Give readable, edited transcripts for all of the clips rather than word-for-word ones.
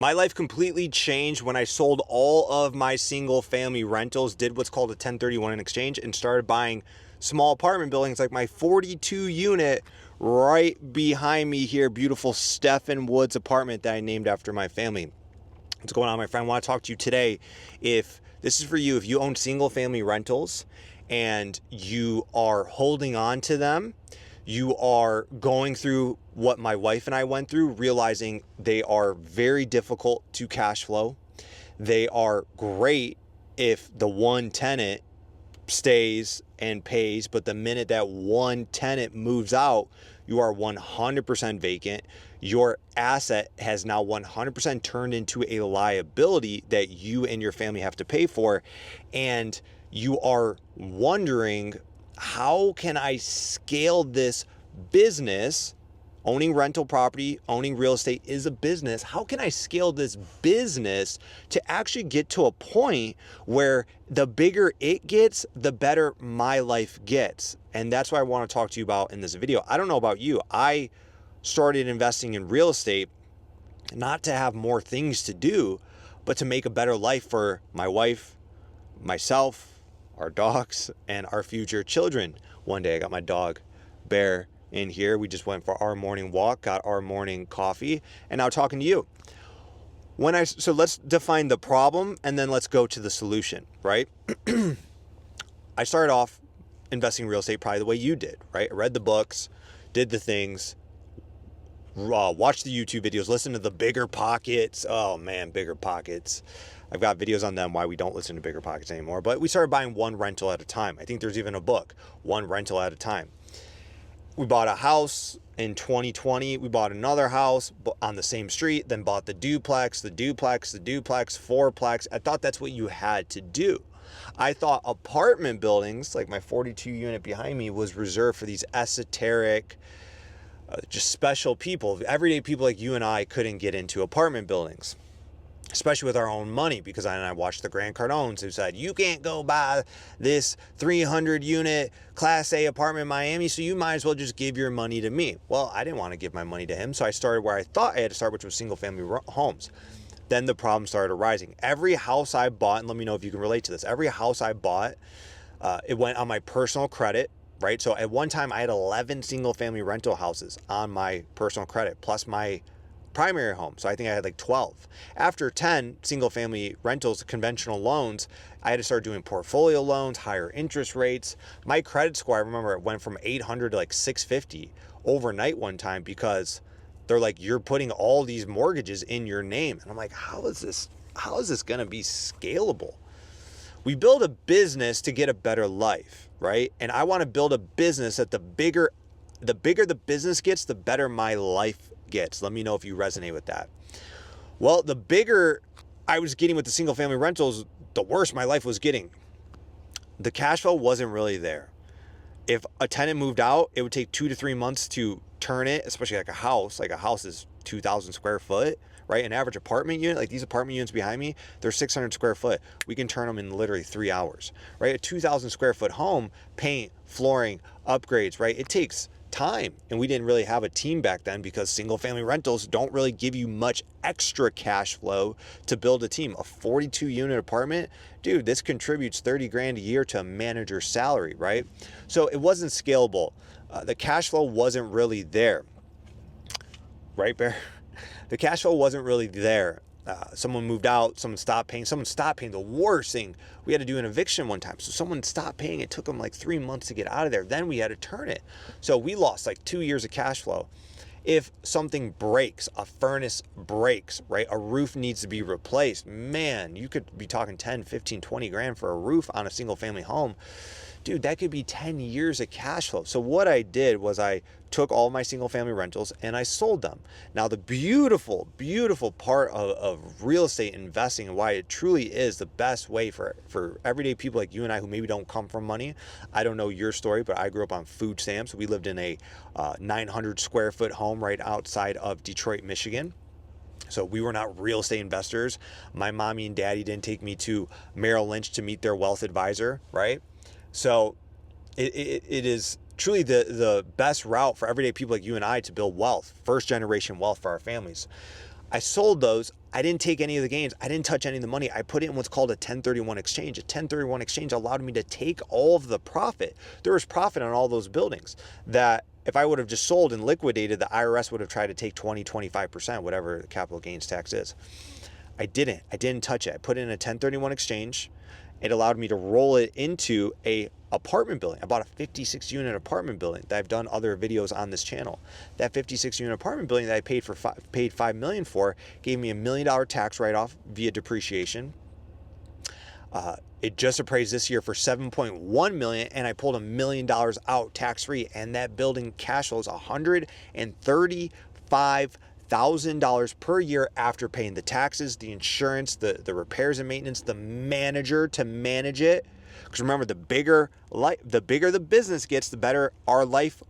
My life completely changed when I sold all of my single family rentals, did what's called a 1031 in exchange, and started buying small apartment buildings like my 42 unit right behind me here, beautiful Stephan Woods apartment that I named after my family. What's going on, my friend? I want to talk to you today. If this is for you, if you own single family rentals and you are holding on to them, you are going through what my wife and I went through, realizing they are very difficult to cash flow. They are great if the one tenant stays and pays, but the minute that one tenant moves out, you are 100% vacant. Your asset has now 100% turned into a liability that you and your family have to pay for. And you are wondering, how can I scale this business? Owning rental property, owning real estate is a business. How can I scale this business to actually get to a point where the bigger it gets, the better my life gets? And that's what I want to talk to you about in this video. I don't know about you. I started investing in real estate not to have more things to do, but to make a better life for my wife, myself, our dogs, and our future children. One day I got my dog, Bear, in here. We just went for our morning walk, got our morning coffee, and now talking to you. So let's define the problem and then let's go to the solution, right? I started off investing in real estate probably the way you did, right? I read the books, did the things, watched the YouTube videos, listened to the Bigger Pockets. Oh man, Bigger Pockets. I've got videos on them, why we don't listen to Bigger Pockets anymore. But we started buying one rental at a time. I think there's even a book, one rental at a time. We bought a house in 2020. We bought another house on the same street, then bought the duplex, fourplex. I thought that's what you had to do. I thought apartment buildings, like my 42 unit behind me, was reserved for these esoteric, just special people. Everyday people like you and I couldn't get into apartment buildings, especially with our own money, because I watched the Grant Cardones who said, you can't go buy this 300 unit Class A apartment in Miami, so you might as well just give your money to me. Well, I didn't want to give my money to him, so I started where I thought I had to start, which was single family homes. Then the problem started arising. Every house I bought, and let me know if you can relate to this, every house I bought, it went on my personal credit, right? So at one time I had 11 single family rental houses on my personal credit, plus my primary home. So I think I had like 12. After 10 single family rentals, conventional loans, I had to start doing portfolio loans, higher interest rates. My credit score, I remember it went from 800 to like 650 overnight one time, because they're like, you're putting all these mortgages in your name. And I'm like, how is this going to be scalable? We build a business to get a better life, right? And I want to build a business that the bigger the business gets, the better my life gets. Let me know if you resonate with that. Well, the bigger I was getting with the single family rentals, the worse my life was getting. The cash flow wasn't really there. If a tenant moved out, it would take 2 to 3 months to turn it, especially like a house. Like a house is 2,000 square foot, right? An average apartment unit, like these apartment units behind me, they're 600 square foot. We can turn them in literally 3 hours, right? A 2,000 square foot home, paint, flooring, upgrades, right? It takes time. And we didn't really have a team back then, because single family rentals don't really give you much extra cash flow to build a team. A 42 unit apartment, dude, this contributes 30 grand a year to a manager's salary, right? So it wasn't scalable. The cash flow wasn't really there, right, Bear? The cash flow wasn't really there. Someone moved out, someone stopped paying. The worst thing, we had to do an eviction one time. So someone stopped paying. It took them like 3 months to get out of there. Then we had to turn it. So we lost like 2 years of cash flow. If something breaks, a furnace breaks, right? A roof needs to be replaced. Man, you could be talking 10, 15, 20 grand for a roof on a single family home. Dude, that could be 10 years of cash flow. So what I did was I took all my single family rentals and I sold them. Now, the beautiful, beautiful part of real estate investing, and why it truly is the best way for everyday people like you and I, who maybe don't come from money. I don't know your story, but I grew up on food stamps. We lived in a 900 square foot home right outside of Detroit, Michigan. So we were not real estate investors. My mommy and daddy didn't take me to Merrill Lynch to meet their wealth advisor, right? So it is truly the best route for everyday people like you and I to build wealth, first generation wealth for our families. I sold those. I didn't take any of the gains. I didn't touch any of the money. I put it in what's called a 1031 exchange. A 1031 exchange allowed me to take all of the profit. There was profit on all those buildings that if I would have just sold and liquidated, the IRS would have tried to take 20, 25%, whatever the capital gains tax is. I didn't touch it. I put it in a 1031 exchange. It allowed me to roll it into a apartment building. I bought a 56 unit apartment building that I've done other videos on this channel. That 56 unit apartment building that I paid $5 million for gave me $1 million tax write-off via depreciation. It just appraised this year for $7.1 million, and I pulled $1 million out tax-free, and that building cash flows $135,000 per year after paying the taxes, the insurance, the repairs and maintenance, the manager to manage it. Because remember, the bigger the business gets, the better our life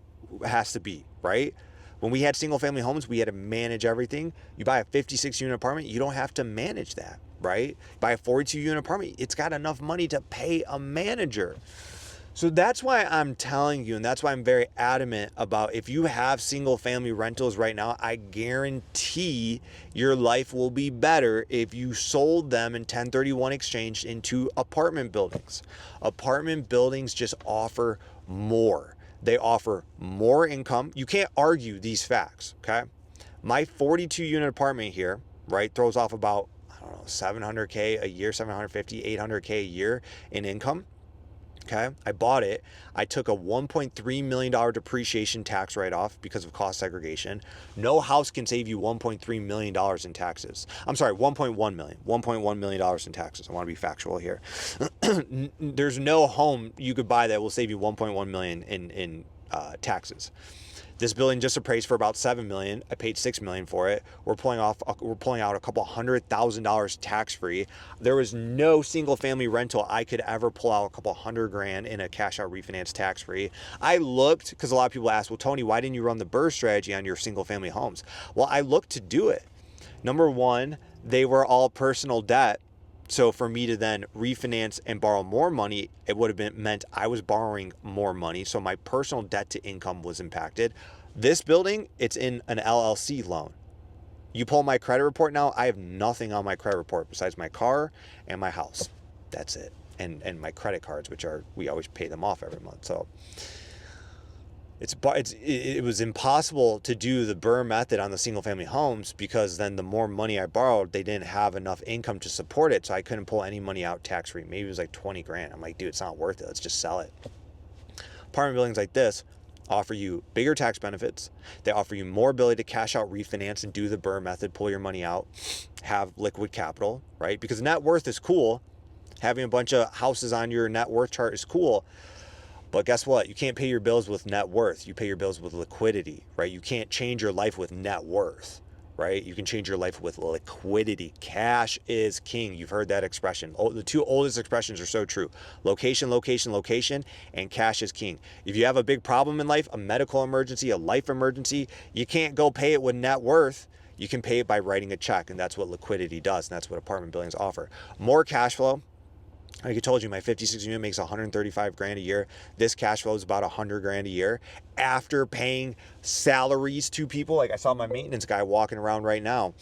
has to be, right? When we had single family homes, we had to manage everything. You buy a 56 unit apartment, you don't have to manage that, right? Buy a 42 unit apartment, it's got enough money to pay a manager. So that's why I'm telling you, and that's why I'm very adamant about, if you have single family rentals right now, I guarantee your life will be better if you sold them in 1031 exchange into apartment buildings. Apartment buildings just offer more. They offer more income. You can't argue these facts, okay? My 42 unit apartment here, right, throws off about, I don't know, $700K a year, $750, $800K a year in income. Okay, I bought it. I took a $1.3 million depreciation tax write-off because of cost segregation. No house can save you $1.3 million in taxes. I'm sorry, $1.1 million. $1.1 million in taxes. I want to be factual here. There's no home you could buy that will save you $1.1 million in taxes. This building just appraised for about $7 million. I paid $6 million for it. We're pulling out a couple $100,000 tax-free. There was no single family rental I could ever pull out a couple $100,000 in a cash out refinance tax-free. I looked, because a lot of people ask, well, Tony, why didn't you run the BRRRR strategy on your single family homes? Well, I looked to do it. Number one, they were all personal debt. So for me to then refinance and borrow more money, it would have meant I was borrowing more money. So my personal debt to income was impacted. This building, it's in an LLC loan. You pull my credit report now, I have nothing on my credit report besides my car and my house. That's it. And my credit cards, we always pay them off every month. So it was impossible to do the BRRRR method on the single family homes, because then the more money I borrowed, they didn't have enough income to support it. So I couldn't pull any money out tax free. Maybe it was like $20,000. I'm like, dude, it's not worth it. Let's just sell it. Apartment buildings like this offer you bigger tax benefits. They offer you more ability to cash out, refinance, and do the BRRRR method, pull your money out, have liquid capital, right? Because net worth is cool. Having a bunch of houses on your net worth chart is cool. But guess what? You can't pay your bills with net worth. You pay your bills with liquidity, right? You can't change your life with net worth, right? You can change your life with liquidity. Cash is king. You've heard that expression. The two oldest expressions are so true. Location, location, location, and cash is king. If you have a big problem in life, a medical emergency, a life emergency, you can't go pay it with net worth. You can pay it by writing a check, and that's what liquidity does, and that's what apartment buildings offer. More cash flow. Like I told you, my 56 unit makes $135,000 a year. This cash flow is about $100,000 a year after paying salaries to people. Like I saw my maintenance guy walking around right now.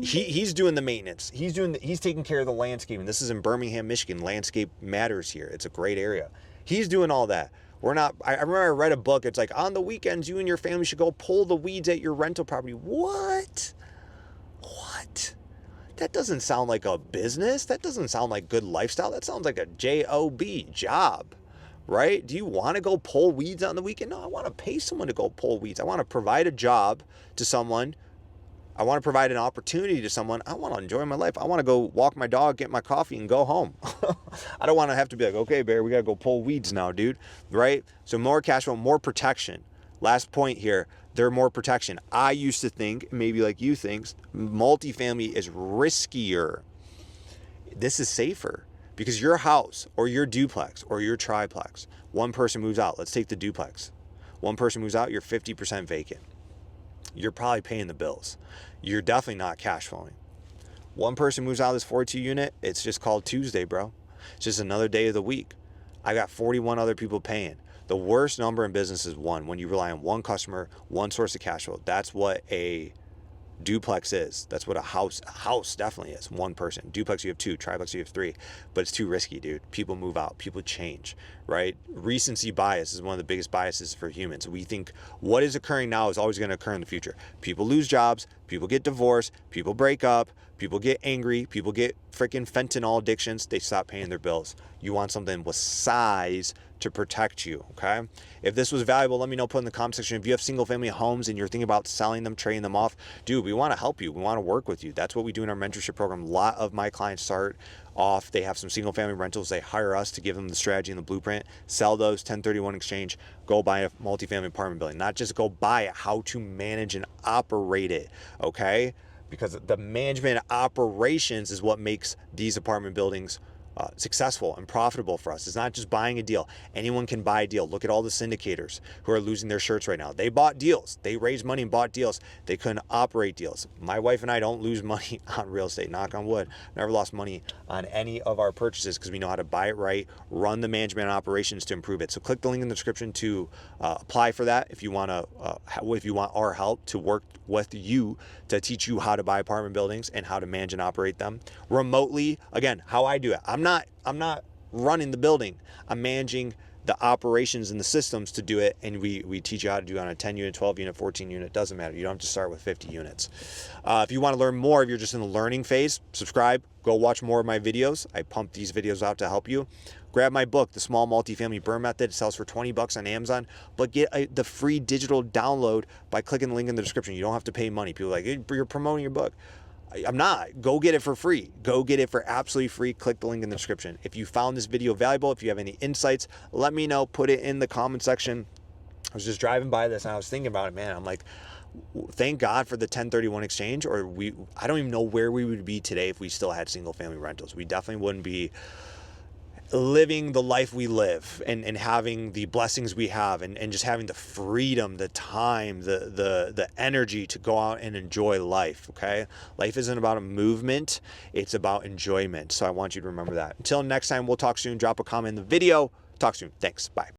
He's doing the maintenance. He's taking care of the landscaping. This is in Birmingham, Michigan. Landscape matters here. It's a great area. He's doing all that. I remember I read a book. It's like, on the weekends, you and your family should go pull the weeds at your rental property. What? That doesn't sound like a business. That doesn't sound like good lifestyle. That sounds like a job, right? Do you want to go pull weeds on the weekend? No, I want to pay someone to go pull weeds. I want to provide a job to someone. I want to provide an opportunity to someone. I want to enjoy my life. I want to go walk my dog, get my coffee, and go home. I don't want to have to be like, okay, Bear, we got to go pull weeds now, dude, right? So more cash flow, more protection. Last point here, they're more protection. I used to think, maybe like you think, multifamily is riskier. This is safer because your house or your duplex or your triplex, one person moves out. Let's take the duplex. One person moves out, you're 50% vacant. You're probably paying the bills. You're definitely not cash flowing. One person moves out of this 42 unit, it's just called Tuesday, bro. It's just another day of the week. I got 41 other people paying. The worst number in business is one, when you rely on one customer, one source of cash flow. That's what a Duplex is. That's what a house definitely is. One person. Duplex you have two, triplex you have three, but it's too risky, dude. People move out, people change, right? Recency bias is one of the biggest biases for humans. We think what is occurring now is always going to occur in the future. People lose jobs, people get divorced, people break up, people get angry, people get freaking fentanyl addictions, they stop paying their bills. You want something with size to protect you, okay? If this was valuable, let me know, put in the comment section. If you have single family homes and you're thinking about selling them, trading them off, dude, we want to help you. We want to work with you. That's what we do in our mentorship program. A lot of my clients start off, they have some single family rentals. They hire us to give them the strategy and the blueprint, sell those, 1031 exchange, go buy a multifamily apartment building. Not just go buy it, how to manage and operate it, okay? Because the management operations is what makes these apartment buildings successful and profitable for us. It's not just buying a deal. Anyone can buy a deal. Look at all the syndicators who are losing their shirts right now. They bought deals. They raised money and bought deals. They couldn't operate deals. My wife and I don't lose money on real estate, knock on wood. Never lost money on any of our purchases because we know how to buy it right, run the management and operations to improve it. So click the link in the description to apply for that if you want our help to work with you to teach you how to buy apartment buildings and how to manage and operate them remotely. Again, how I do it. I'm not running the building. I'm managing the operations and the systems to do it, and we teach you how to do it on a 10 unit, 12 unit, 14 unit. Doesn't matter. You don't have to start with 50 units. If you want to learn more, if you're just in the learning phase, subscribe. Go watch more of my videos. I pump these videos out to help you. Grab my book, The Small Multifamily BRRRR Method. It sells for $20 on Amazon, but get the free digital download by clicking the link in the description. You don't have to pay money. People are like, hey, you're promoting your book. I'm not. Go get it for free. Go get it for absolutely free. Click the link in the description. If you found this video valuable, if you have any insights, let me know. Put it in the comment section. I was just driving by this and I was thinking about it, man. I'm like, thank God for the 1031 exchange, or I don't even know where we would be today if we still had single family rentals. We definitely wouldn't be living the life we live and having the blessings we have and just having the freedom, the time, the energy to go out and enjoy life, okay? Life isn't about a movement, it's about enjoyment. So I want you to remember that. Until next time, we'll talk soon. Drop a comment in the video. Talk soon. Thanks. Bye.